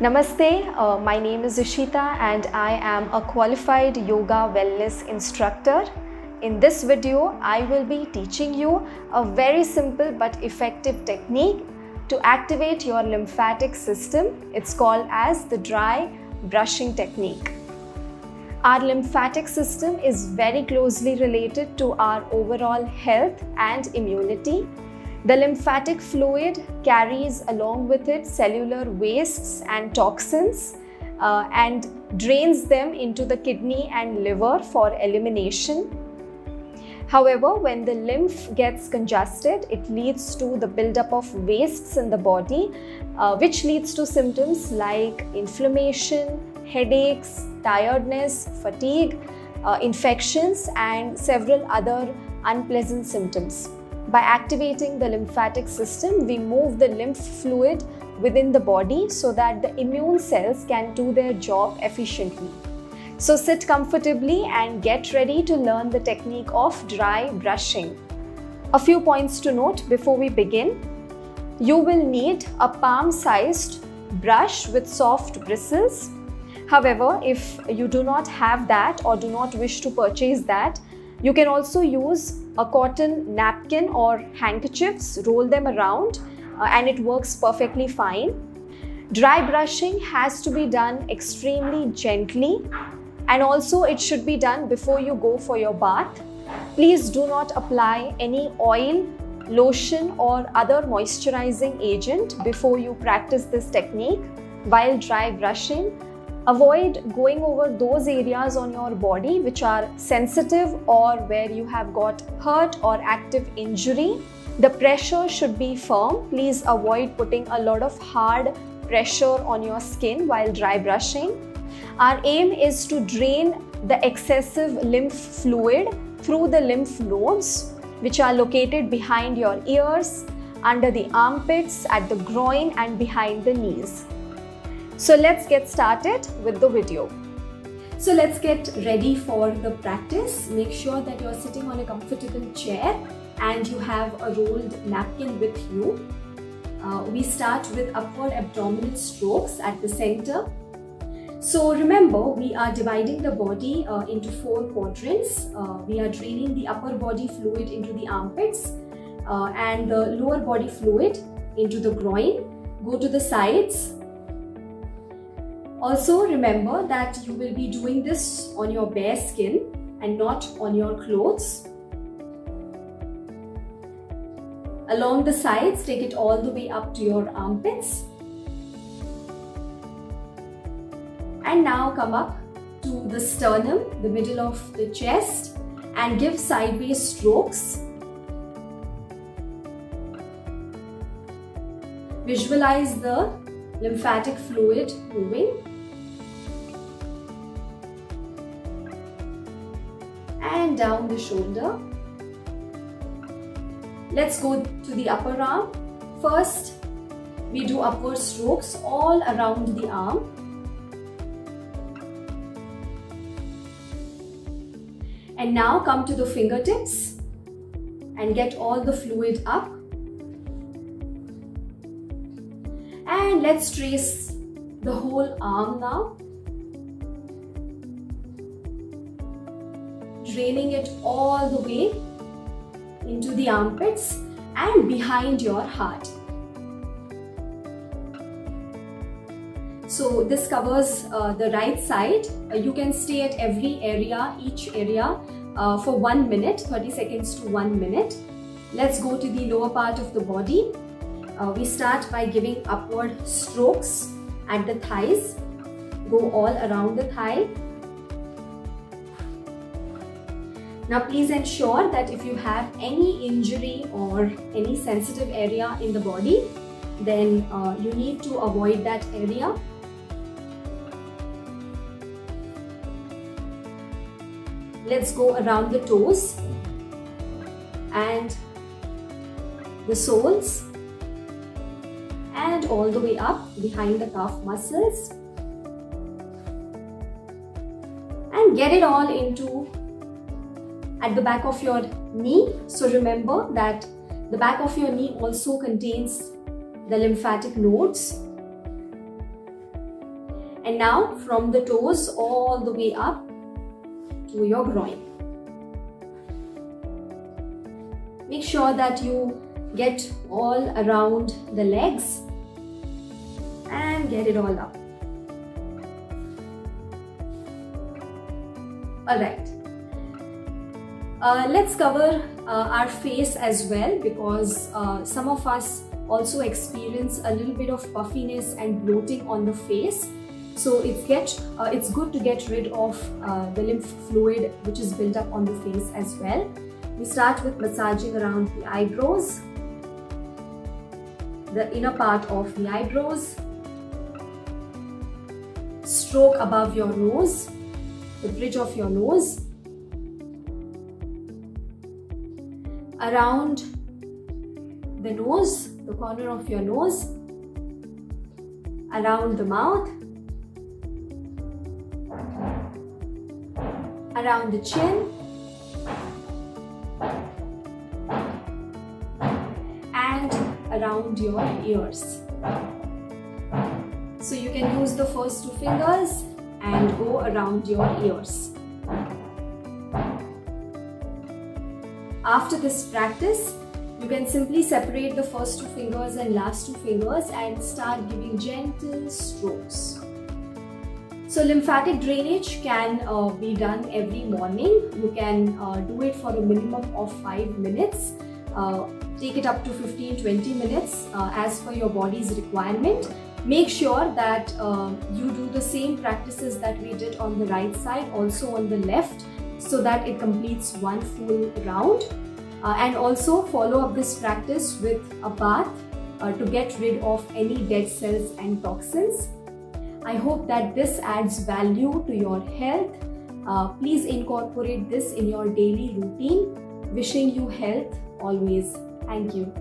Namaste, my name is Ishita and I am a qualified yoga wellness instructor. In this video, I will be teaching you a very simple but effective technique to activate your lymphatic system. It's called as the dry brushing technique. Our lymphatic system is very closely related to our overall health and immunity. The lymphatic fluid carries along with it cellular wastes and toxins and drains them into the kidney and liver for elimination. However, when the lymph gets congested, it leads to the buildup of wastes in the body, which leads to symptoms like inflammation, headaches, tiredness, fatigue, infections, and several other unpleasant symptoms. By activating the lymphatic system, we move the lymph fluid within the body so that the immune cells can do their job efficiently. So sit comfortably and get ready to learn the technique of dry brushing. A few points to note before we begin. You will need a palm-sized brush with soft bristles. However, if you do not have that or do not wish to purchase that, you can also use a cotton napkin or handkerchiefs, roll them around and it works perfectly fine. Dry brushing has to be done extremely gently and also it should be done before you go for your bath. Please do not apply any oil, lotion or other moisturizing agent before you practice this technique. While dry brushing, avoid going over those areas on your body which are sensitive or where you have got hurt or active injury. The pressure should be firm. Please avoid putting a lot of hard pressure on your skin while dry brushing. Our aim is to drain the excessive lymph fluid through the lymph nodes which are located behind your ears, under the armpits, at the groin and behind the knees. So let's get started with the video. So let's get ready for the practice. Make sure that you're sitting on a comfortable chair and you have a rolled napkin with you. We start with upward abdominal strokes at the center. So remember, we are dividing the body into 4 quadrants. We are draining the upper body fluid into the armpits and the lower body fluid into the groin. Go to the sides. Also remember that you will be doing this on your bare skin and not on your clothes. Along the sides, take it all the way up to your armpits. And now come up to the sternum, the middle of the chest, and give sideways strokes. Visualize the lymphatic fluid moving. And down the shoulder. Let's go to the upper arm. First, we do upward strokes all around the arm. And now come to the fingertips and get all the fluid up. And let's trace the whole arm now. Draining it all the way into the armpits and behind your heart. So this covers the right side. You can stay at each area for 1 minute, 30 seconds to 1 minute. Let's go to the lower part of the body. We start by giving upward strokes at the thighs. Go all around the thigh. Now please ensure that if you have any injury or any sensitive area in the body, then you need to avoid that area. Let's go around the toes and the soles and all the way up behind the calf muscles and get it all into at the back of your knee. So remember that the back of your knee also contains the lymphatic nodes. And now from the toes all the way up to your groin. Make sure that you get all around the legs and get it all up. Alright. Let's cover our face as well, because some of us also experience a little bit of puffiness and bloating on the face. So it's good to get rid of the lymph fluid which is built up on the face as well. We start with massaging around the eyebrows, the inner part of the eyebrows, stroke above your nose, the bridge of your nose, around the nose, the corner of your nose, around the mouth, around the chin, and around your ears. So you can use the first two fingers and go around your ears. After this practice, you can simply separate the first two fingers and last two fingers and start giving gentle strokes. So lymphatic drainage can be done every morning. You can do it for a minimum of 5 minutes. Take it up to 15-20 minutes as per your body's requirement. Make sure that you do the same practices that we did on the right side also on the left, so that it completes one full round. And also follow up this practice with a bath to get rid of any dead cells and toxins. I hope that this adds value to your health. Please incorporate this in your daily routine. Wishing you health always. Thank you.